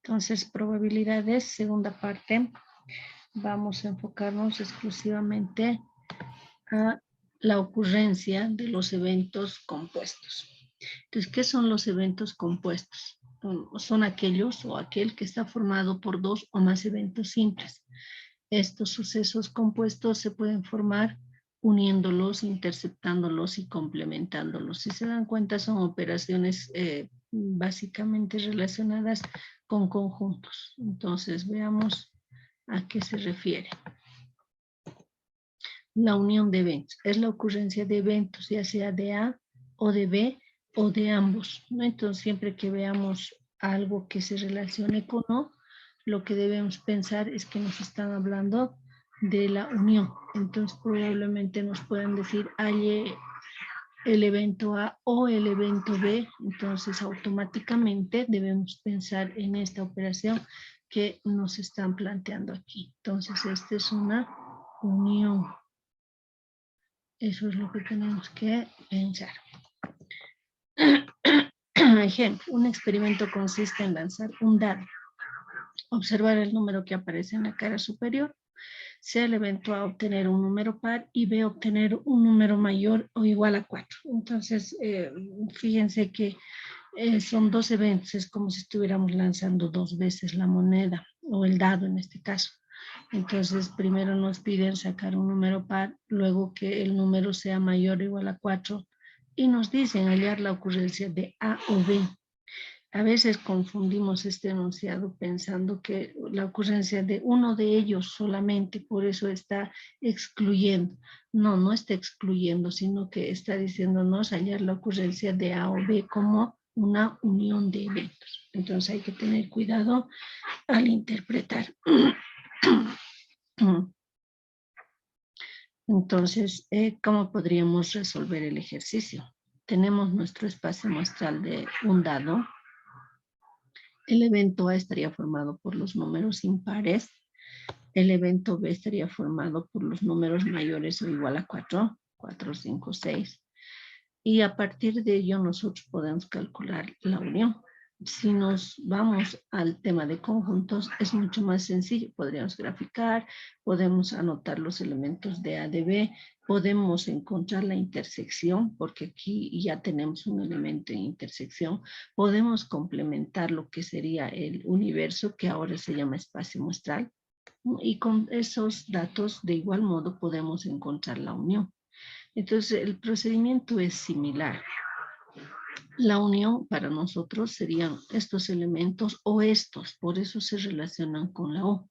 Entonces, probabilidades, segunda parte, vamos a enfocarnos exclusivamente a la ocurrencia de los eventos compuestos. Entonces, ¿qué son los eventos compuestos? Son aquellos o aquel que está formado por dos o más eventos simples. Estos sucesos compuestos se pueden formar uniéndolos, interceptándolos y complementándolos. Si se dan cuenta, son operaciones básicamente relacionadas con conjuntos. Entonces, veamos a qué se refiere. La unión de eventos es la ocurrencia de eventos, ya sea de A o de B o de ambos, ¿no? Entonces, siempre que veamos algo que se relacione con O, lo que debemos pensar es que nos están hablando de la unión. Entonces, probablemente nos pueden decir hay el evento A o el evento B. Entonces, automáticamente debemos pensar en esta operación que nos están planteando aquí. Entonces, esta es una unión. Eso es lo que tenemos que pensar. Ejemplo, un experimento consiste en lanzar un dado, observar el número que aparece en la cara superior, sea el evento A obtener un número par y B obtener un número mayor o igual a 4. Entonces, fíjense que son dos eventos, es como si estuviéramos lanzando dos veces la moneda o el dado en este caso. Entonces, primero nos piden sacar un número par, luego que el número sea mayor o igual a 4 y nos dicen hallar la ocurrencia de A o B. A veces confundimos este enunciado pensando que la ocurrencia de uno de ellos solamente, por eso está excluyendo. No, no está excluyendo, sino que está diciéndonos hallar la ocurrencia de A o B como una unión de eventos. Entonces hay que tener cuidado al interpretar. Entonces, ¿cómo podríamos resolver el ejercicio? Tenemos nuestro espacio muestral de un dado. El evento A estaría formado por los números impares. El evento B estaría formado por los números mayores o igual a 4, 4, 5, 6. Y a partir de ello nosotros podemos calcular la unión. Si nos vamos al tema de conjuntos, es mucho más sencillo. Podríamos graficar, podemos anotar los elementos de A, de B, podemos encontrar la intersección, porque aquí ya tenemos un elemento en intersección. Podemos complementar lo que sería el universo, que ahora se llama espacio muestral. Y con esos datos, de igual modo, podemos encontrar la unión. Entonces, el procedimiento es similar. La unión para nosotros serían estos elementos o estos, por eso se relacionan con la O.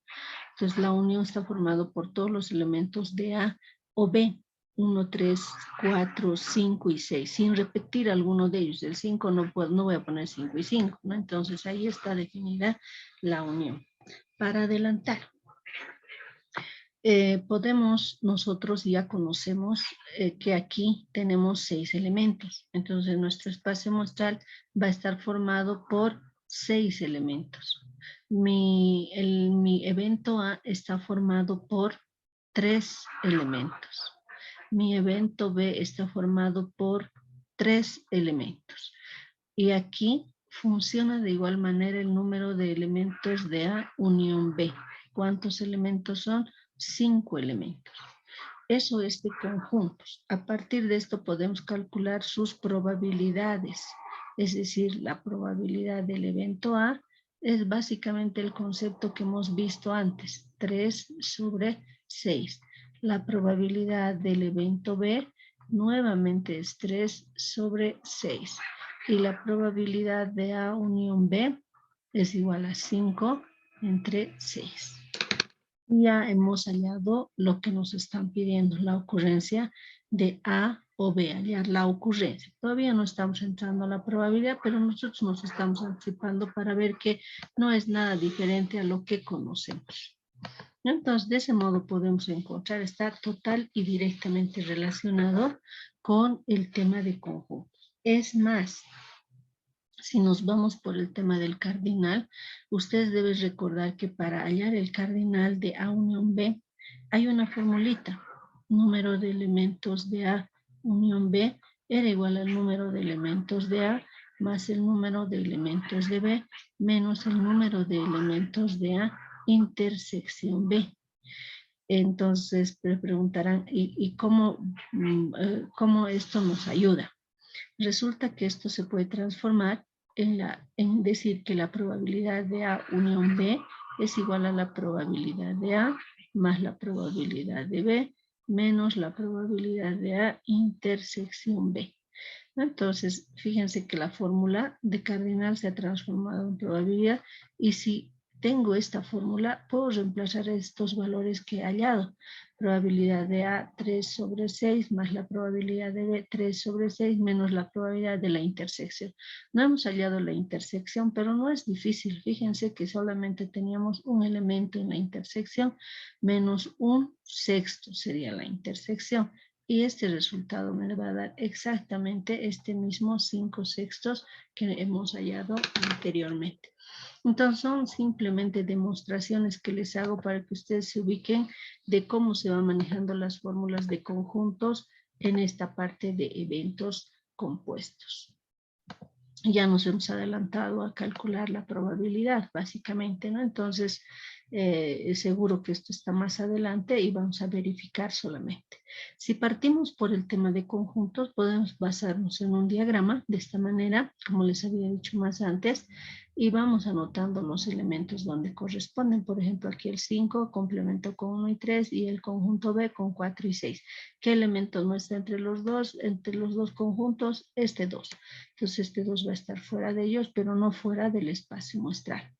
Entonces, la unión está formada por todos los elementos de A o B, 1, 3, 4, 5 y 6, sin repetir alguno de ellos. El 5 no voy a poner 5 y 5, ¿no? Entonces, ahí está definida la unión. Para adelantar, nosotros ya conocemos que aquí tenemos 6 elementos. Entonces, nuestro espacio muestral va a estar formado por 6 elementos. Mi evento A está formado por 3 elementos. Mi evento B está formado por 3 elementos. Y aquí funciona de igual manera el número de elementos de A unión B. ¿Cuántos elementos son? 5 elementos. Eso es de conjuntos. A partir de esto podemos calcular sus probabilidades. Es decir, la probabilidad del evento A es básicamente el concepto que hemos visto antes, 3 sobre 6. La probabilidad del evento B nuevamente es 3 sobre 6. Y la probabilidad de A unión B es igual a 5 entre 6. Ya hemos hallado lo que nos están pidiendo, la ocurrencia de A o B, hallar la ocurrencia. Todavía no estamos entrando a la probabilidad, pero nosotros nos estamos anticipando para ver que no es nada diferente a lo que conocemos. Entonces, de ese modo podemos encontrar, está total y directamente relacionado con el tema de conjuntos. Es más, si nos vamos por el tema del cardinal, ustedes deben recordar que para hallar el cardinal de A unión B, hay una formulita. Número de elementos de A unión B era igual al número de elementos de A más el número de elementos de B menos el número de elementos de A intersección B. Entonces me preguntarán, ¿y cómo esto nos ayuda? Resulta que esto se puede transformar en decir que la probabilidad de A unión B es igual a la probabilidad de A más la probabilidad de B menos la probabilidad de A intersección B. Entonces, fíjense que la fórmula de cardinal se ha transformado en probabilidad y si tengo esta fórmula, puedo reemplazar estos valores que he hallado. Probabilidad de A 3 sobre 6 más la probabilidad de B 3 sobre 6 menos la probabilidad de la intersección. No hemos hallado la intersección, pero no es difícil. Fíjense que solamente teníamos un elemento en la intersección menos un sexto sería la intersección. Y este resultado me va a dar exactamente este mismo 5/6 que hemos hallado anteriormente. Entonces son simplemente demostraciones que les hago para que ustedes se ubiquen de cómo se van manejando las fórmulas de conjuntos en esta parte de eventos compuestos. Ya nos hemos adelantado a calcular la probabilidad, básicamente, ¿no? Entonces, seguro que esto está más adelante y vamos a verificar solamente. Si partimos por el tema de conjuntos, podemos basarnos en un diagrama de esta manera, como les había dicho más antes, y vamos anotando los elementos donde corresponden. Por ejemplo, aquí el 5, complemento con 1 y 3, y el conjunto B con 4 y 6. ¿Qué elementos muestra entre los dos conjuntos? Este 2. Entonces este 2 va a estar fuera de ellos, pero no fuera del espacio muestral.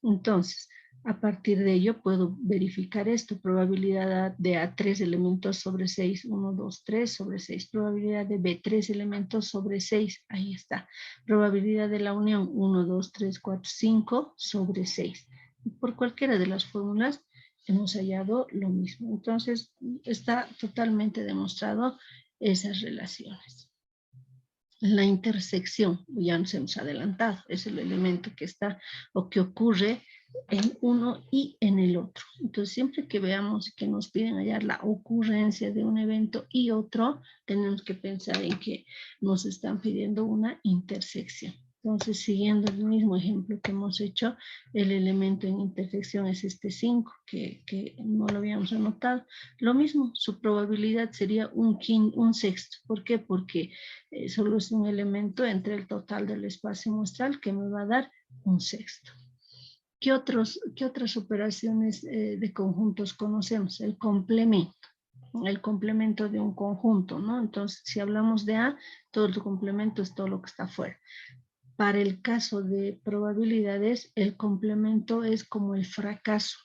Entonces, a partir de ello puedo verificar esto. Probabilidad de A 3 elementos sobre 6, 1, 2, 3 sobre 6. Probabilidad de B 3 elementos sobre 6, ahí está. Probabilidad de la unión 1, 2, 3, 4, 5 sobre 6. Por cualquiera de las fórmulas hemos hallado lo mismo. Entonces, está totalmente demostrado esas relaciones. La intersección, ya nos hemos adelantado, es el elemento que está o que ocurre en uno y en el otro. Entonces, siempre que veamos que nos piden hallar la ocurrencia de un evento y otro, tenemos que pensar en que nos están pidiendo una intersección. Entonces, siguiendo el mismo ejemplo que hemos hecho, el elemento en intersección es este 5, que no lo habíamos anotado. Lo mismo, su probabilidad sería un sexto. ¿Por qué? Porque solo es un elemento entre el total del espacio muestral que me va a dar un sexto. ¿Qué otras operaciones de conjuntos conocemos? El complemento de un conjunto, ¿no? Entonces, si hablamos de A, todo el complemento es todo lo que está afuera. Para el caso de probabilidades, el complemento es como el fracaso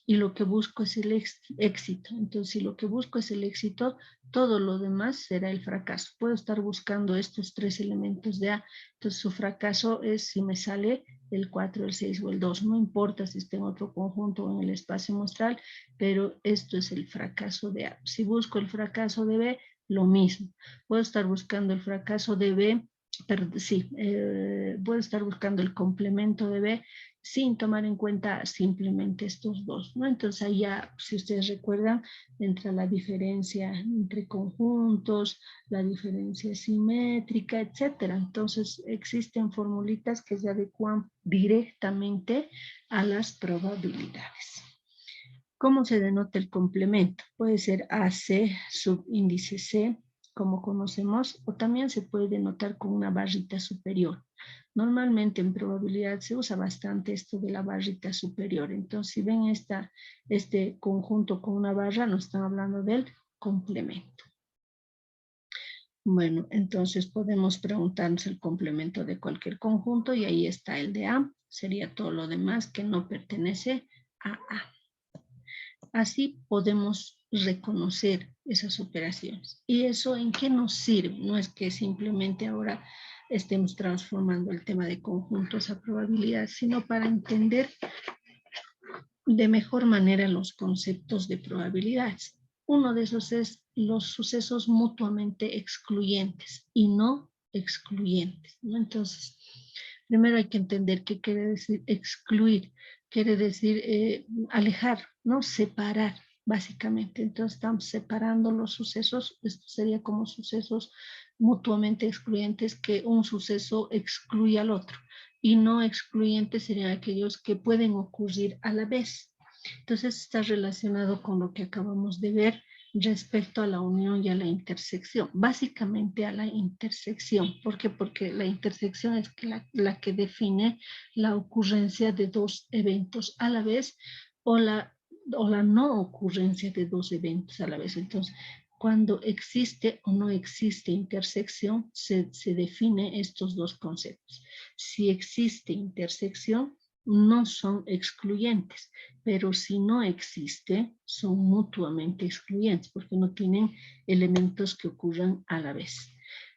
y lo que busco es el éxito. Entonces, si lo que busco es el éxito, todo lo demás será el fracaso. Puedo estar buscando estos 3 elementos de A. Entonces, su fracaso es si me sale el 4, el 6 o el 2. No importa si está en otro conjunto o en el espacio muestral, pero esto es el fracaso de A. Si busco el fracaso de B, lo mismo. Puedo estar buscando el fracaso de B, pero sí, puedo estar buscando el complemento de B sin tomar en cuenta simplemente estos dos, ¿no? Entonces allá, si ustedes recuerdan, entra la diferencia entre conjuntos, la diferencia simétrica, etcétera. Entonces existen formulitas que se adecuan directamente a las probabilidades. ¿Cómo se denota el complemento? Puede ser AC, subíndice C, como conocemos, o también se puede denotar con una barrita superior. Normalmente en probabilidad se usa bastante esto de la barrita superior. Entonces, si ven este conjunto con una barra, nos están hablando del complemento. Bueno, entonces podemos preguntarnos el complemento de cualquier conjunto y ahí está el de A. Sería todo lo demás que no pertenece a A. Así podemos reconocer esas operaciones. ¿Y eso en qué nos sirve? No es que simplemente ahora estemos transformando el tema de conjuntos a probabilidad, sino para entender de mejor manera los conceptos de probabilidades. Uno de esos es los sucesos mutuamente excluyentes y no excluyentes, ¿no? Entonces, primero hay que entender qué quiere decir excluir. Quiere decir alejar, ¿no? Separar, básicamente. Entonces estamos separando los sucesos. Esto sería como sucesos mutuamente excluyentes que un suceso excluye al otro. Y no excluyentes serían aquellos que pueden ocurrir a la vez. Entonces está relacionado con lo que acabamos de ver respecto a la unión y a la intersección. Básicamente a la intersección. ¿Por qué? Porque la intersección es la que define la ocurrencia de dos eventos a la vez o la no ocurrencia de dos eventos a la vez. Entonces, cuando existe o no existe intersección, se define estos dos conceptos. Si existe intersección, no son excluyentes, pero si no existe, son mutuamente excluyentes, porque no tienen elementos que ocurran a la vez.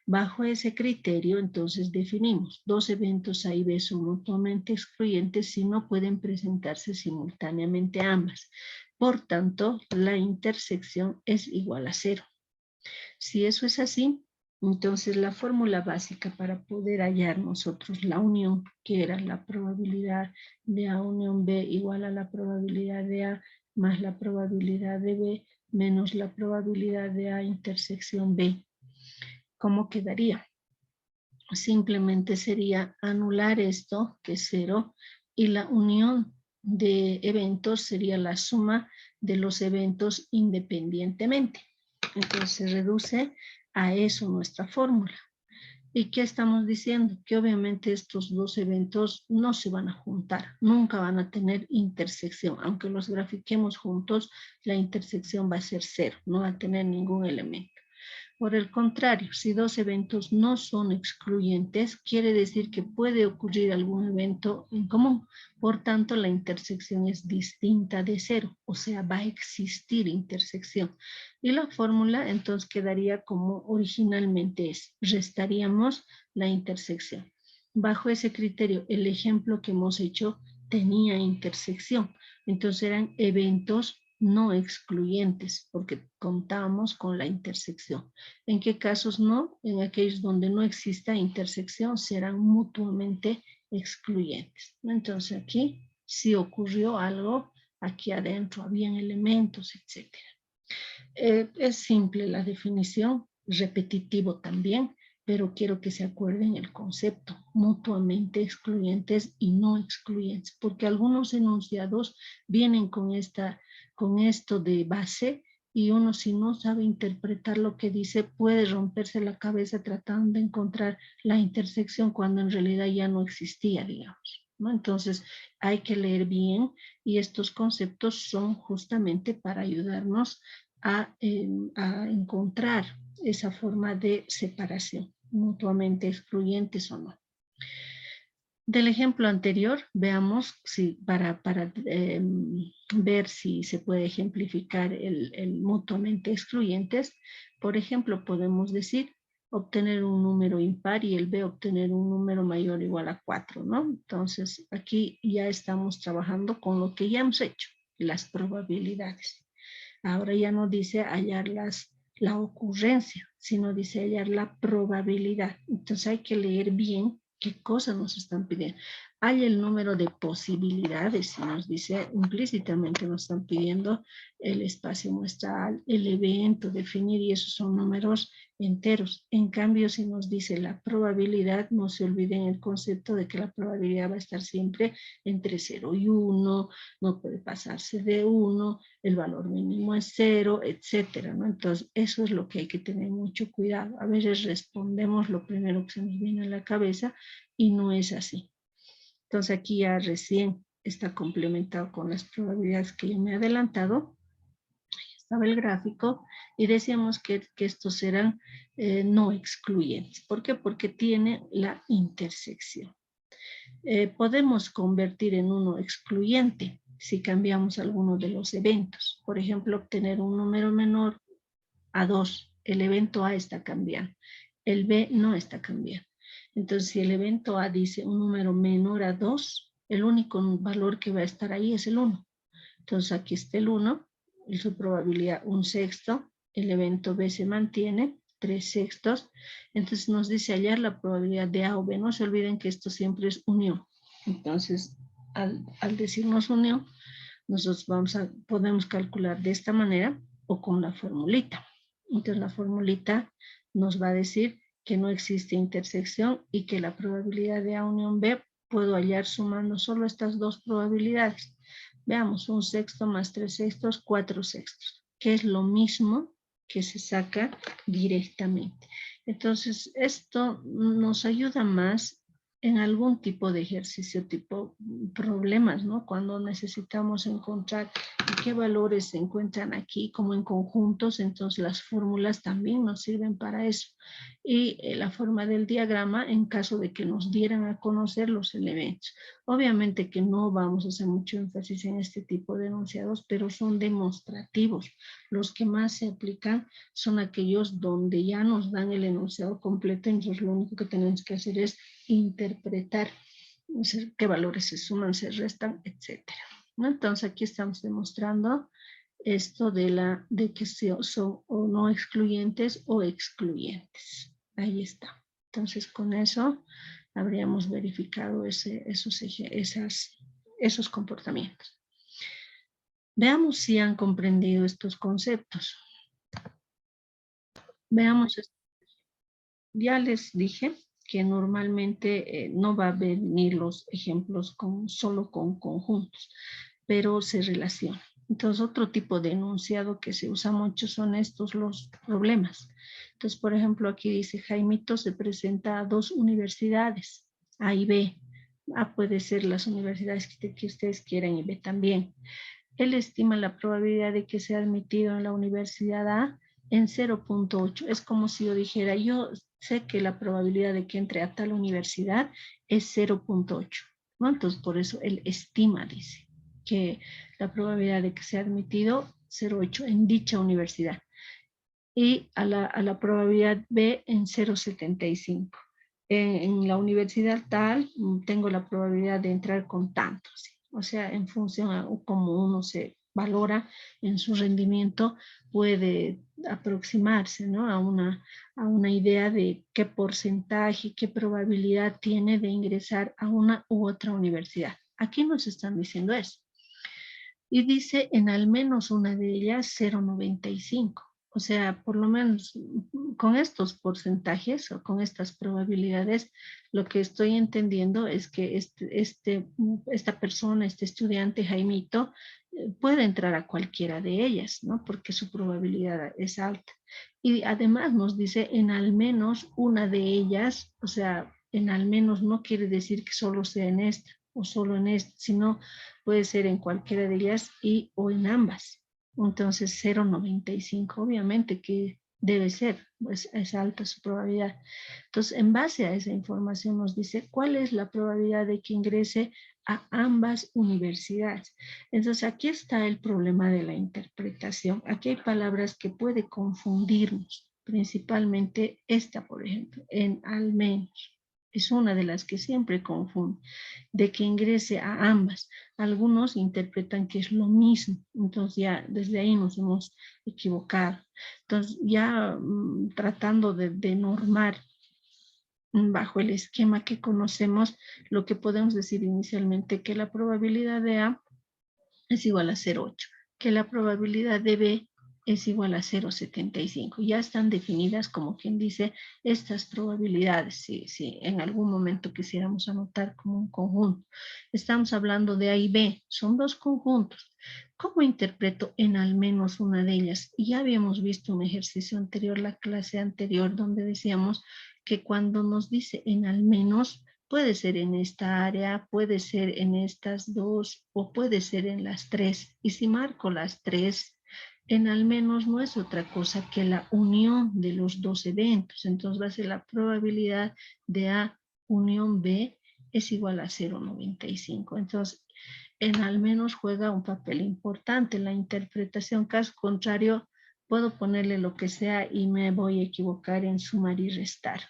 Bajo ese criterio, entonces definimos dos eventos A y B son mutuamente excluyentes si no pueden presentarse simultáneamente ambas. Por tanto, la intersección es igual a 0. Si eso es así, entonces la fórmula básica para poder hallar nosotros la unión, que era la probabilidad de A unión B igual a la probabilidad de A más la probabilidad de B menos la probabilidad de A intersección B. ¿Cómo quedaría? Simplemente sería anular esto, que es 0, y la unión de eventos sería la suma de los eventos independientemente. Entonces se reduce a eso nuestra fórmula. ¿Y qué estamos diciendo? Que obviamente estos dos eventos no se van a juntar, nunca van a tener intersección. Aunque los grafiquemos juntos, la intersección va a ser 0, no va a tener ningún elemento. Por el contrario, si dos eventos no son excluyentes, quiere decir que puede ocurrir algún evento en común. Por tanto, la intersección es distinta de 0, o sea, va a existir intersección. Y la fórmula entonces quedaría como originalmente es. Restaríamos la intersección. Bajo ese criterio, el ejemplo que hemos hecho tenía intersección. Entonces eran eventos no excluyentes, porque contábamos con la intersección. ¿En qué casos no? En aquellos donde no exista intersección serán mutuamente excluyentes. Entonces aquí sí ocurrió algo, aquí adentro habían elementos, etc. Es simple la definición, repetitivo también, pero quiero que se acuerden el concepto, mutuamente excluyentes y no excluyentes, porque algunos enunciados vienen con esto de base y uno si no sabe interpretar lo que dice puede romperse la cabeza tratando de encontrar la intersección cuando en realidad ya no existía, digamos, ¿no? Entonces hay que leer bien y estos conceptos son justamente para ayudarnos a encontrar esa forma de separación, mutuamente excluyentes o no. Del ejemplo anterior, veamos si para ver si se puede ejemplificar el mutuamente excluyentes. Por ejemplo, podemos decir obtener un número impar y el B obtener un número mayor o igual a 4, ¿no? Entonces, aquí ya estamos trabajando con lo que ya hemos hecho, las probabilidades. Ahora ya no dice hallar la ocurrencia, sino dice hallar la probabilidad. Entonces hay que leer bien qué cosas nos están pidiendo. Hay el número de posibilidades, si nos dice implícitamente nos están pidiendo el espacio muestral, el evento, definir, y esos son números enteros. En cambio, si nos dice la probabilidad, no se olviden el concepto de que la probabilidad va a estar siempre entre 0 y 1, no puede pasarse de 1, el valor mínimo es 0, etcétera, ¿no? Entonces, eso es lo que hay que tener mucho cuidado. A veces respondemos lo primero que se nos viene a la cabeza y no es así. Entonces, aquí ya recién está complementado con las probabilidades que yo me he adelantado. Ahí estaba el gráfico y decíamos que estos eran no excluyentes. ¿Por qué? Porque tiene la intersección. Podemos convertir en uno excluyente si cambiamos alguno de los eventos. Por ejemplo, obtener un número menor a 2. El evento A está cambiando. El B no está cambiando. Entonces, si el evento A dice un número menor a 2, el único valor que va a estar ahí es el 1. Entonces, aquí está el 1, y su probabilidad 1/6. El evento B se mantiene, 3/6. Entonces nos dice hallar la probabilidad de A o B. No se olviden que esto siempre es unión. Entonces, al decirnos unión, nosotros podemos calcular de esta manera o con la formulita. Entonces la formulita nos va a decir que no existe intersección y que la probabilidad de A unión B puedo hallar sumando solo estas dos probabilidades. Veamos, 1/6 más 3/6, 4/6, que es lo mismo que se saca directamente. Entonces, esto nos ayuda más en algún tipo de ejercicio, tipo problemas, ¿no? Cuando necesitamos encontrar qué valores se encuentran aquí como en conjuntos, entonces las fórmulas también nos sirven para eso. Y la forma del diagrama en caso de que nos dieran a conocer los elementos. Obviamente que no vamos a hacer mucho énfasis en este tipo de enunciados, pero son demostrativos. Los que más se aplican son aquellos donde ya nos dan el enunciado completo, entonces lo único que tenemos que hacer es interpretar qué valores se suman, se restan, etcétera. Entonces aquí estamos demostrando esto de que son o no excluyentes o excluyentes. Ahí está. Entonces con eso habríamos verificado esos comportamientos. Veamos si han comprendido estos conceptos. Veamos, ya les dije que normalmente no va a venir los ejemplos solo con conjuntos, pero se relacionan. Entonces, otro tipo de enunciado que se usa mucho son estos los problemas. Entonces, por ejemplo, aquí dice, Jaimito se presenta a 2 universidades, A y B. A puede ser las universidades que ustedes quieran y B también. Él estima la probabilidad de que sea admitido en la universidad A en 0.8. Es como si yo dijera, yo sé que la probabilidad de que entre a tal universidad es 0.8, ¿no? Entonces, por eso él estima, dice, que la probabilidad de que sea admitido 0.8 en dicha universidad. Y a la probabilidad B en 0.75. En la universidad tal, tengo la probabilidad de entrar con tanto, ¿sí? O sea, en función a cómo uno se valora en su rendimiento, puede aproximarse, ¿no? a una idea de qué porcentaje, qué probabilidad tiene de ingresar a una u otra universidad. Aquí nos están diciendo eso. Y dice en al menos una de ellas 0.95. O sea, por lo menos con estos porcentajes o con estas probabilidades, lo que estoy entendiendo es que esta persona, este estudiante, Jaimito, puede entrar a cualquiera de ellas, ¿no? Porque su probabilidad es alta. Y además nos dice en al menos una de ellas, o sea, en al menos no quiere decir que solo sea en esta o solo en esta, sino puede ser en cualquiera de ellas o en ambas. Entonces 0.95 obviamente que debe ser, pues es alta su probabilidad. Entonces en base a esa información nos dice cuál es la probabilidad de que ingrese a ambas universidades. Entonces aquí está el problema de la interpretación. Aquí hay palabras que puede confundirnos, principalmente esta, por ejemplo, en al menos. Es una de las que siempre confunde, de que ingrese a ambas. Algunos interpretan que es lo mismo, entonces ya desde ahí nos hemos equivocado. Entonces ya tratando de normar bajo el esquema que conocemos, lo que podemos decir inicialmente que la probabilidad de A es igual a 0.8, que la probabilidad de B es igual a 0.75. Ya están definidas, como quien dice, estas probabilidades, si en algún momento quisiéramos anotar como un conjunto. Estamos hablando de A y B, son dos conjuntos. ¿Cómo interpreto en al menos una de ellas? Ya habíamos visto un ejercicio anterior, la clase anterior, donde decíamos que cuando nos dice en al menos, puede ser en esta área, puede ser en estas dos o puede ser en las tres. Y si marco las tres, en al menos no es otra cosa que la unión de los dos eventos. Entonces va a ser la probabilidad de A unión B es igual a 0.95. Entonces, en al menos juega un papel importante en la interpretación. Caso contrario, puedo ponerle lo que sea y me voy a equivocar en sumar y restar.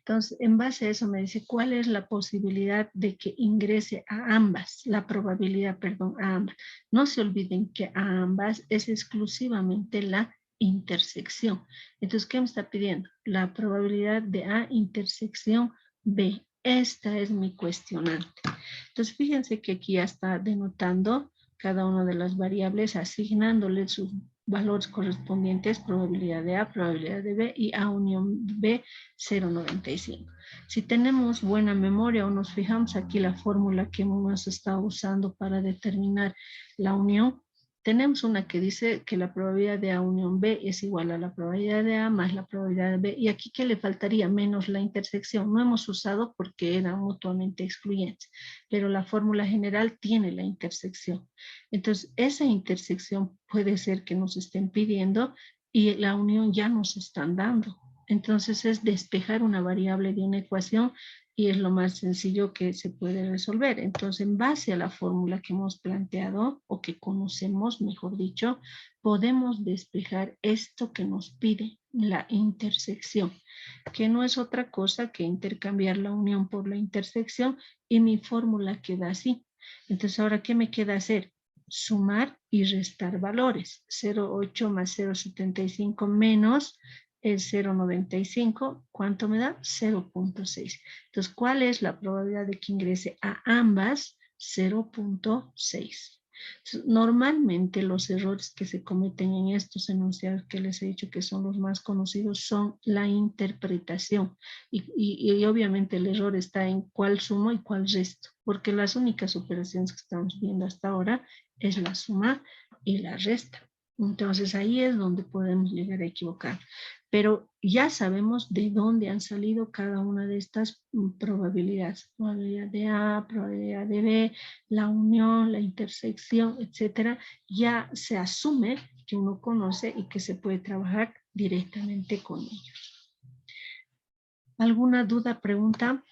Entonces, en base a eso me dice cuál es la posibilidad de que ingrese a ambas, la probabilidad, perdón, a ambas. No se olviden que a ambas es exclusivamente la intersección. Entonces, ¿qué me está pidiendo? La probabilidad de A intersección B. Esta es mi cuestionante. Entonces, fíjense que aquí ya está denotando cada una de las variables, asignándole su valores correspondientes, probabilidad de A, probabilidad de B y A unión B 0,95. Si tenemos buena memoria o nos fijamos aquí la fórmula que hemos estado usando para determinar la unión, tenemos una que dice que la probabilidad de A unión B es igual a la probabilidad de A más la probabilidad de B. Y aquí, ¿qué le faltaría? Menos la intersección. No hemos usado porque eran mutuamente excluyentes, pero la fórmula general tiene la intersección. Entonces, esa intersección puede ser que nos estén pidiendo y la unión ya nos están dando. Entonces, es despejar una variable de una ecuación y es lo más sencillo que se puede resolver. Entonces, en base a la fórmula que hemos planteado o que conocemos, mejor dicho, podemos despejar esto que nos pide la intersección, que no es otra cosa que intercambiar la unión por la intersección y mi fórmula queda así. Entonces, ¿ahora qué me queda hacer? Sumar y restar valores. 0,8 más 0,75 menos el 0,95, ¿cuánto me da? 0,6. Entonces, ¿cuál es la probabilidad de que ingrese a ambas? 0,6. Normalmente los errores que se cometen en estos enunciados que les he dicho que son los más conocidos son la interpretación y obviamente el error está en cuál sumo y cuál resto, porque las únicas operaciones que estamos viendo hasta ahora es la suma y la resta. Entonces ahí es donde podemos llegar a equivocar. Pero ya sabemos de dónde han salido cada una de estas probabilidades. Probabilidad de A, probabilidad de B, la unión, la intersección, etcétera. Ya se asume que uno conoce y que se puede trabajar directamente con ellos. ¿Alguna duda, pregunta?